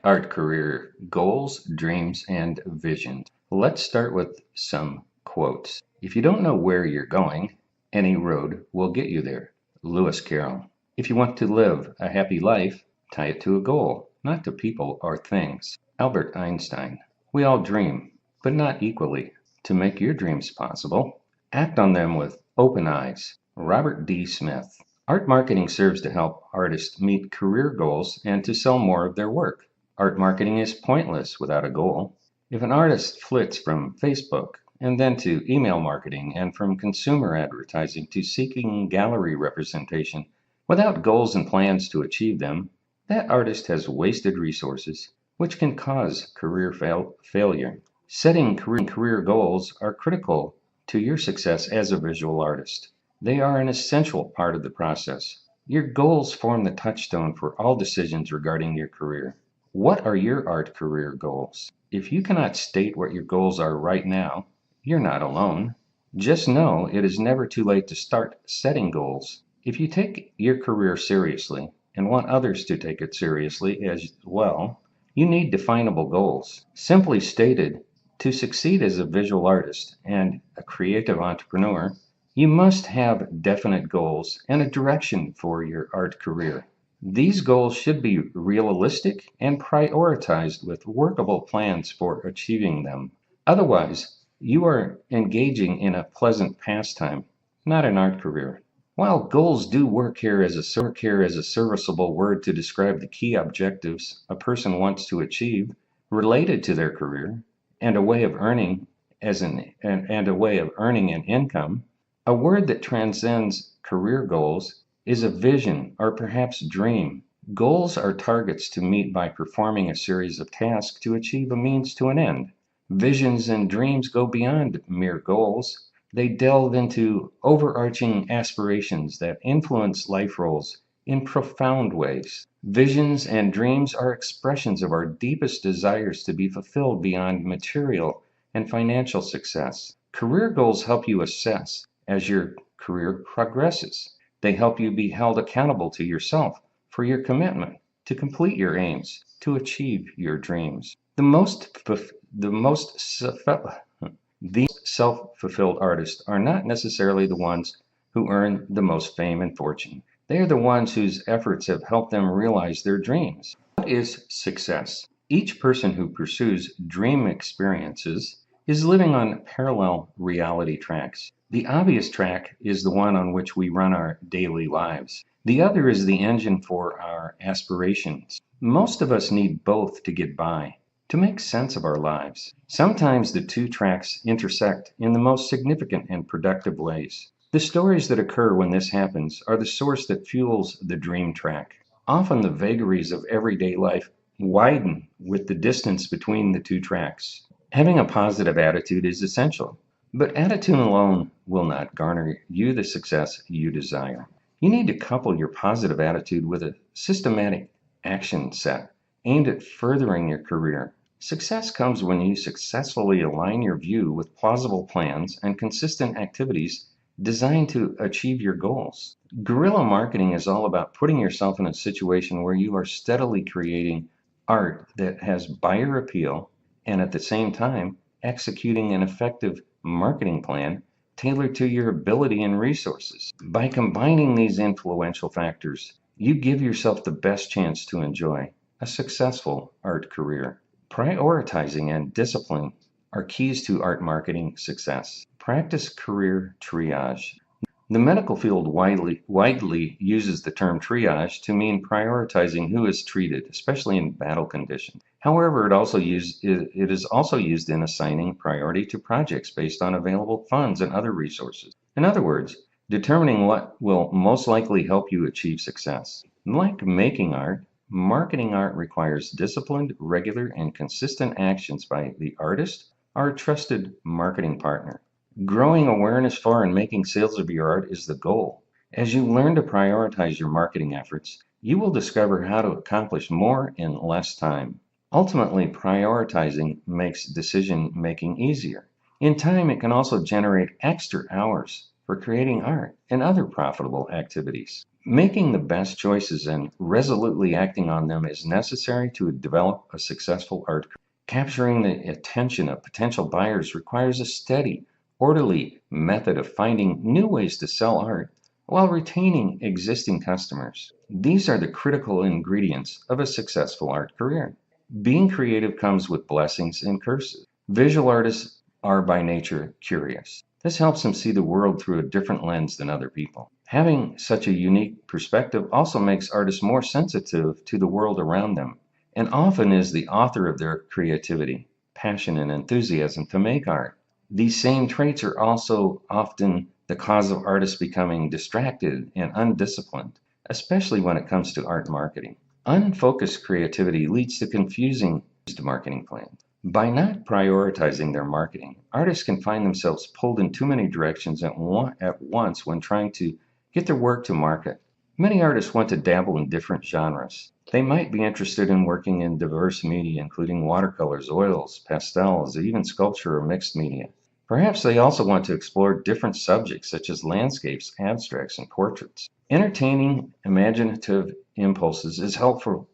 Art career goals, dreams, and visions. Let's start with some quotes. If you don't know where you're going, any road will get you there. Lewis Carroll. If you want to live a happy life, tie it to a goal, not to people or things. Albert Einstein. We all dream, but not equally. To make your dreams possible, act on them with open eyes. Robert D. Smith. Art marketing serves to help artists meet career goals and to sell more of their work. Art marketing is pointless without a goal. If an artist flits from Facebook and then to email marketing and from consumer advertising to seeking gallery representation without goals and plans to achieve them, that artist has wasted resources, which can cause failure. Setting career goals are critical to your success as a visual artist. They are an essential part of the process. Your goals form the touchstone for all decisions regarding your career. What are your art career goals? If you cannot state what your goals are right now, you're not alone. Just know it is never too late to start setting goals. If you take your career seriously and want others to take it seriously as well, you need definable goals. Simply stated, to succeed as a visual artist and a creative entrepreneur, you must have definite goals and a direction for your art career. These goals should be realistic and prioritized with workable plans for achieving them. Otherwise, you are engaging in a pleasant pastime, not an art career. While goals do work here as a serviceable word to describe the key objectives a person wants to achieve related to their career and a way of earning an income, a word that transcends career goals is a vision or perhaps dream. Goals are targets to meet by performing a series of tasks to achieve a means to an end. Visions and dreams go beyond mere goals. They delve into overarching aspirations that influence life roles in profound ways. Visions and dreams are expressions of our deepest desires to be fulfilled beyond material and financial success. Career goals help you assess as your career progresses. They help you be held accountable to yourself for your commitment to complete your aims, to achieve your dreams. These self-fulfilled artists are not necessarily the ones who earn the most fame and fortune. They are the ones whose efforts have helped them realize their dreams. What is success? Each person who pursues dream experiences is living on parallel reality tracks. The obvious track is the one on which we run our daily lives. The other is the engine for our aspirations. Most of us need both to get by, to make sense of our lives. Sometimes the two tracks intersect in the most significant and productive ways. The stories that occur when this happens are the source that fuels the dream track. Often the vagaries of everyday life widen with the distance between the two tracks. Having a positive attitude is essential, but attitude alone will not garner you the success you desire. You need to couple your positive attitude with a systematic action set aimed at furthering your career. Success comes when you successfully align your view with plausible plans and consistent activities designed to achieve your goals. Guerrilla marketing is all about putting yourself in a situation where you are steadily creating art that has buyer appeal and at the same time executing an effective marketing plan tailored to your ability and resources. By combining these influential factors, you give yourself the best chance to enjoy a successful art career. Prioritizing and discipline are keys to art marketing success. Practice career triage. The medical field widely uses the term triage to mean prioritizing who is treated, especially in battle conditions. However, it is also used in assigning priority to projects based on available funds and other resources. In other words, determining what will most likely help you achieve success. Like making art, marketing art requires disciplined, regular, and consistent actions by the artist or a trusted marketing partner. Growing awareness for and making sales of your art is the goal. As you learn to prioritize your marketing efforts, you will discover how to accomplish more in less time. Ultimately, prioritizing makes decision making easier. In time, it can also generate extra hours for creating art and other profitable activities. Making the best choices and resolutely acting on them is necessary to develop a successful art career. Capturing the attention of potential buyers requires a steady, orderly method of finding new ways to sell art while retaining existing customers. These are the critical ingredients of a successful art career. Being creative comes with blessings and curses. Visual artists are by nature curious. This helps them see the world through a different lens than other people. Having such a unique perspective also makes artists more sensitive to the world around them, and often is the author of their creativity, passion, and enthusiasm to make art. These same traits are also often the cause of artists becoming distracted and undisciplined, especially when it comes to art marketing. Unfocused creativity leads to confusing marketing plans. By not prioritizing their marketing, artists can find themselves pulled in too many directions at once when trying to get their work to market. Many artists want to dabble in different genres. They might be interested in working in diverse media, including watercolors, oils, pastels, even sculpture or mixed media. Perhaps they also want to explore different subjects such as landscapes, abstracts, and portraits. Entertaining, imaginative impulses is helpful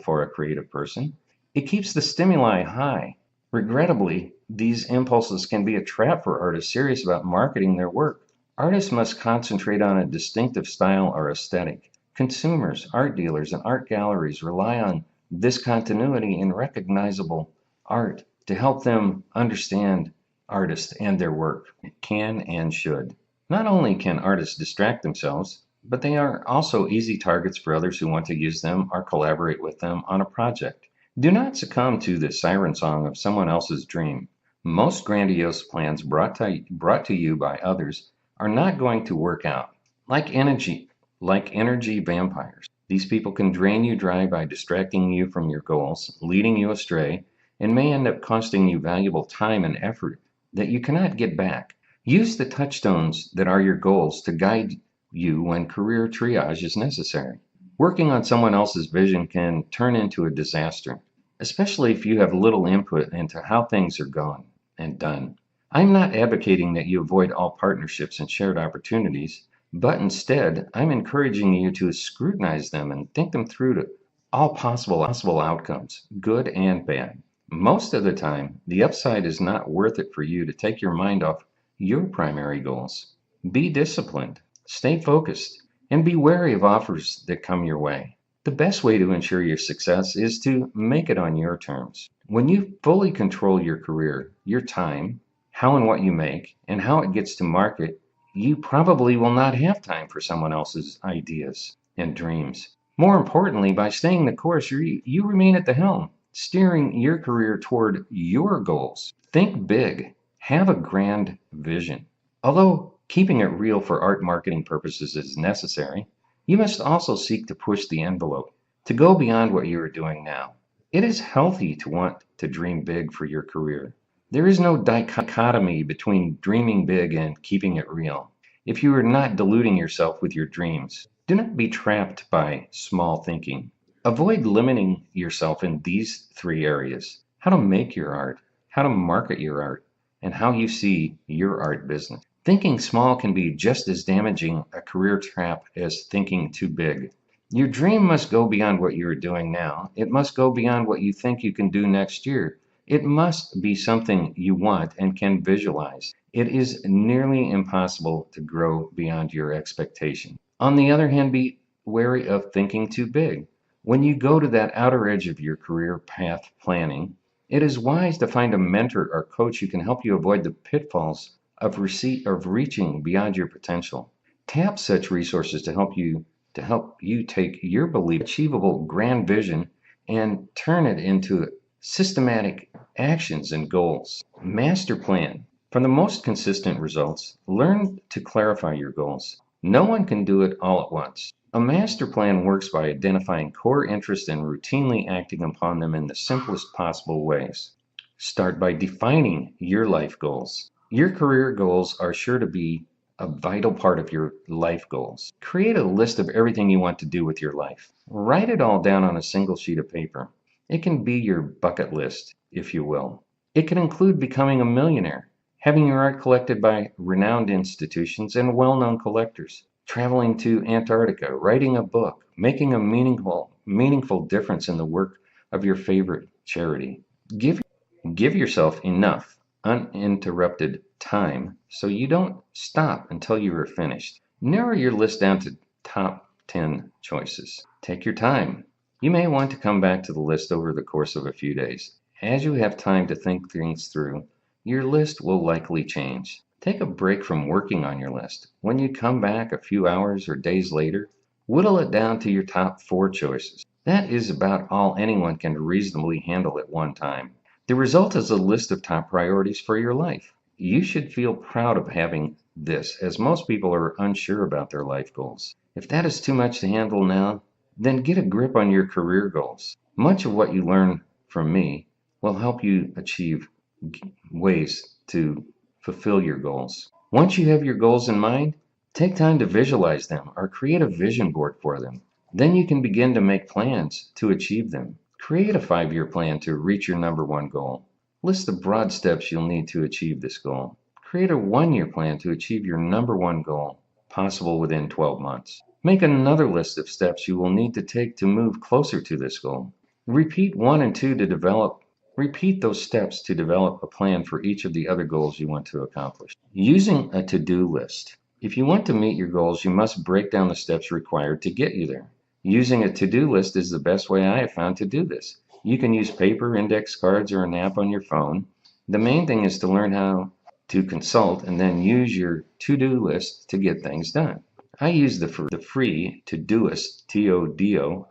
for a creative person. It keeps the stimuli high. Regrettably, these impulses can be a trap for artists serious about marketing their work. Artists must concentrate on a distinctive style or aesthetic. Consumers, art dealers, and art galleries rely on this continuity in recognizable art to help them understand artists and their work. Can and should. Not only can artists distract themselves, but they are also easy targets for others who want to use them or collaborate with them on a project. Do not succumb to the siren song of someone else's dream. Most grandiose plans brought to you by others are not going to work out. Like energy vampires. These people can drain you dry by distracting you from your goals, leading you astray, and may end up costing you valuable time and effort that you cannot get back. Use the touchstones that are your goals to guide you when career triage is necessary. Working on someone else's vision can turn into a disaster, especially if you have little input into how things are gone and done. I'm not advocating that you avoid all partnerships and shared opportunities, but instead, I'm encouraging you to scrutinize them and think them through to all possible outcomes, good and bad. Most of the time, the upside is not worth it for you to take your mind off your primary goals. Be disciplined, stay focused, and be wary of offers that come your way. The best way to ensure your success is to make it on your terms. When you fully control your career, your time, how and what you make, and how it gets to market, you probably will not have time for someone else's ideas and dreams. More importantly, by staying the course, you remain at the helm, steering your career toward your goals. Think big, have a grand vision. Although keeping it real for art marketing purposes is necessary, you must also seek to push the envelope, to go beyond what you are doing now. It is healthy to want to dream big for your career. There is no dichotomy between dreaming big and keeping it real. If you are not deluding yourself with your dreams, do not be trapped by small thinking. Avoid limiting yourself in these three areas: how to make your art, how to market your art, and how you see your art business. Thinking small can be just as damaging a career trap as thinking too big. Your dream must go beyond what you are doing now. It must go beyond what you think you can do next year. It must be something you want and can visualize. It is nearly impossible to grow beyond your expectation. On the other hand, be wary of thinking too big. When you go to that outer edge of your career path planning, it is wise to find a mentor or coach who can help you avoid the pitfalls of reaching beyond your potential. Tap such resources to help you take your belief achievable grand vision and turn it into systematic actions and goals. Master plan. For the most consistent results, learn to clarify your goals. No one can do it all at once. A master plan works by identifying core interests and routinely acting upon them in the simplest possible ways. Start by defining your life goals. Your career goals are sure to be a vital part of your life goals. Create a list of everything you want to do with your life. Write it all down on a single sheet of paper. It can be your bucket list, if you will. It can include becoming a millionaire, having your art collected by renowned institutions and well-known collectors, traveling to Antarctica, writing a book, making a meaningful difference in the work of your favorite charity. Give Give yourself enough uninterrupted time so you don't stop until you are finished. Narrow your list down to top 10 choices. Take your time. You may want to come back to the list over the course of a few days. As you have time to think things through, your list will likely change. Take a break from working on your list. When you come back a few hours or days later, whittle it down to your top 4 choices. That is about all anyone can reasonably handle at one time. The result is a list of top priorities for your life. You should feel proud of having this, as most people are unsure about their life goals. If that is too much to handle now, then get a grip on your career goals. Much of what you learn from me will help you achieve ways to fulfill your goals. Once you have your goals in mind, take time to visualize them or create a vision board for them. Then you can begin to make plans to achieve them. Create a 5-year plan to reach your number one goal. List the broad steps you'll need to achieve this goal. Create a 1-year plan to achieve your number one goal, possible within 12 months. Make another list of steps you will need to take to move closer to this goal. Repeat 1 and 2 to develop. Repeat those steps to develop a plan for each of the other goals you want to accomplish. Using a to-do list. If you want to meet your goals, you must break down the steps required to get you there. Using a to-do list is the best way I have found to do this. You can use paper, index cards, or an app on your phone. The main thing is to learn how to consult and then use your to-do list to get things done. I use the free Todoist,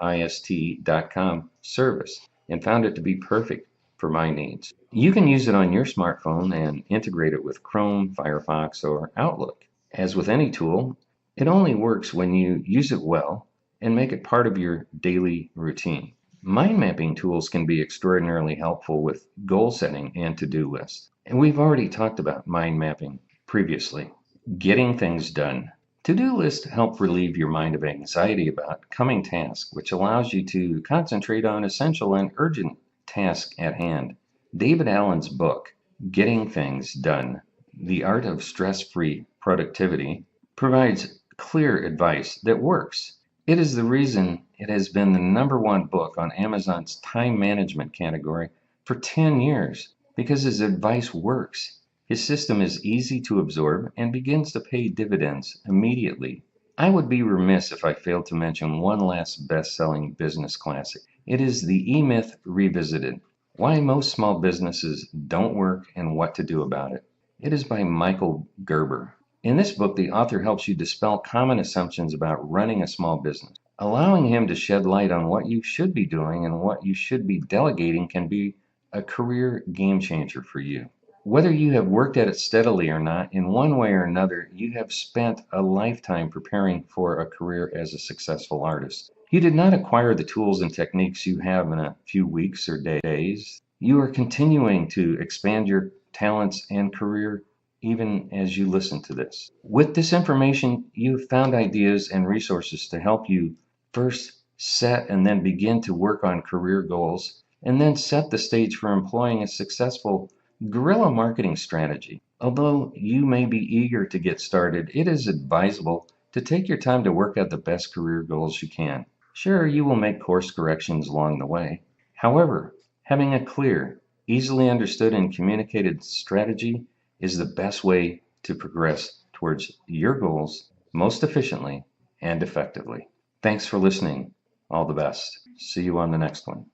Todoist.com service and found it to be perfect for my needs. You can use it on your smartphone and integrate it with Chrome, Firefox, or Outlook. As with any tool, it only works when you use it well and make it part of your daily routine. Mind mapping tools can be extraordinarily helpful with goal setting and to-do lists. And we've already talked about mind mapping previously. Getting things done. To-do lists help relieve your mind of anxiety about coming tasks, which allows you to concentrate on essential and urgent tasks at hand. David Allen's book, Getting Things Done, The Art of Stress-Free Productivity, provides clear advice that works. It is the reason it has been the number one book on Amazon's time management category for 10 years, because his advice works. His system is easy to absorb and begins to pay dividends immediately. I would be remiss if I failed to mention one last best-selling business classic. It is The E-Myth Revisited: Why Most Small Businesses Don't Work and What to Do About It. It is by Michael Gerber. In this book, the author helps you dispel common assumptions about running a small business. Allowing him to shed light on what you should be doing and what you should be delegating can be a career game changer for you. Whether you have worked at it steadily or not, in one way or another, you have spent a lifetime preparing for a career as a successful artist. You did not acquire the tools and techniques you have in a few weeks or days. You are continuing to expand your talents and career even as you listen to this. With this information, you've found ideas and resources to help you first set and then begin to work on career goals, and then set the stage for employing a successful guerrilla marketing strategy. Although you may be eager to get started, it is advisable to take your time to work out the best career goals you can. Sure, you will make course corrections along the way. However, having a clear, easily understood and communicated strategy is the best way to progress towards your goals most efficiently and effectively. Thanks for listening. All the best. See you on the next one.